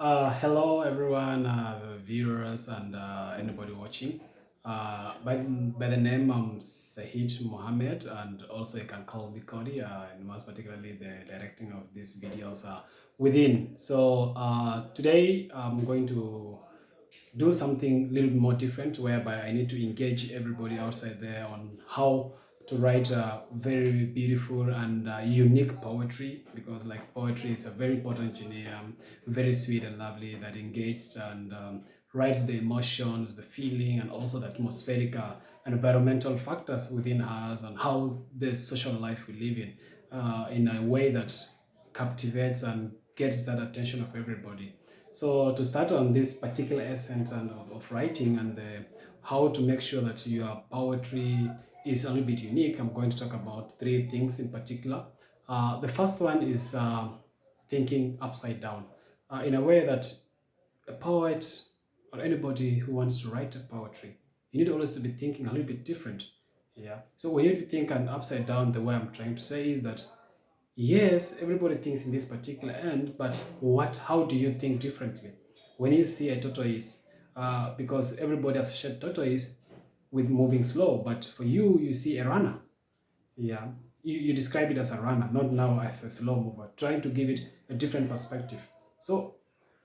Hello, everyone, viewers, and anybody watching. By the name, I'm Sahid Mohammed, and also you can call me Cody, and most particularly the directing of these videos within. So, today I'm going to do something a little bit more different, whereby I need to engage everybody outside there on how to write very beautiful and unique poetry, because like poetry is a very important genre, very sweet and lovely, that engaged and writes the emotions, the feeling, and also the atmospheric and environmental factors within us and how the social life we live in a way that captivates and gets that attention of everybody. So to start on this particular essence and of writing and how to make sure that your poetry is a little bit unique, I'm going to talk about three things in particular. The first one is thinking upside down, in a way that a poet or anybody who wants to write a poetry, you need always to be thinking a little bit different. Yeah. So when you think an upside down, the way I'm trying to say is that yes, everybody thinks in this particular end, but how do you think differently? When you see a tortoise, because everybody associates tortoise with moving slow, but for you, you see a runner. Yeah, you describe it as a runner, not now as a slow mover, trying to give it a different perspective. So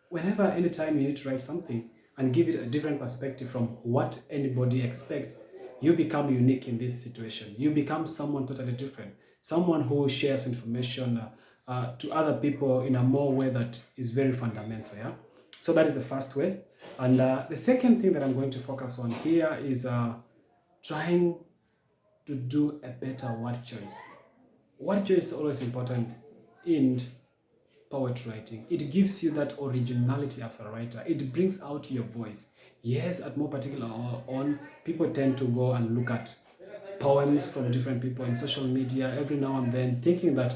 whenever, anytime you need to write something and give it a different perspective from what anybody expects, you become unique in this situation. You become someone totally different, someone who shares information to other people in a more way that is very fundamental. Yeah. So that is the first way. And the second thing that I'm going to focus on here is trying to do a better word choice. Word choice is always important in poetry writing. It gives you that originality as a writer. It brings out your voice. Yes, at more particular on, people tend to go and look at poems from different people in social media every now and then, thinking that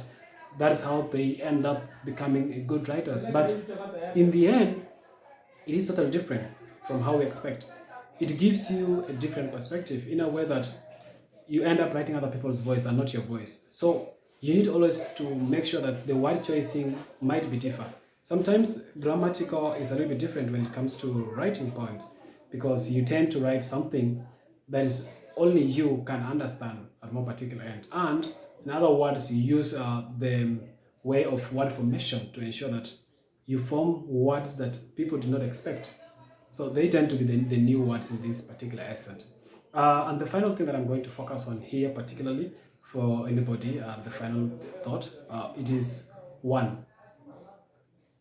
that's how they end up becoming good writers. But in the end, it is totally different from how we expect. It gives you a different perspective in a way that you end up writing other people's voice and not your voice. So you need always to make sure that the word choosing might be different. Sometimes grammatical is a little bit different when it comes to writing poems, because you tend to write something that is only you can understand at more particular end. And in other words, you use the way of word formation to ensure that you form words that people do not expect. So they tend to be the new words in this particular essay. And the final thing that I'm going to focus on here, particularly for anybody, the final thought, it is one,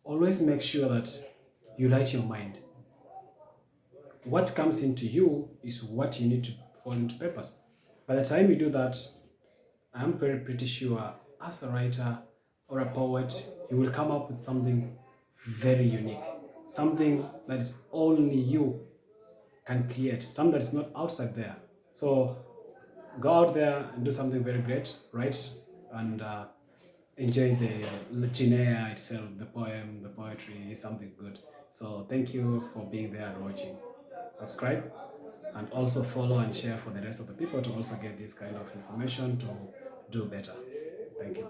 always make sure that you write your mind. What comes into you is what you need to fall into papers. By the time you do that, I'm very pretty sure as a writer or a poet, you will come up with something very unique, something that is only you can create, something that is not outside there. So go out there and do something very great, right? And enjoy the genre itself, the poem, the poetry is something good. So thank you for being there and watching. Subscribe and also follow and share for the rest of the people to also get this kind of information to do better. Thank you.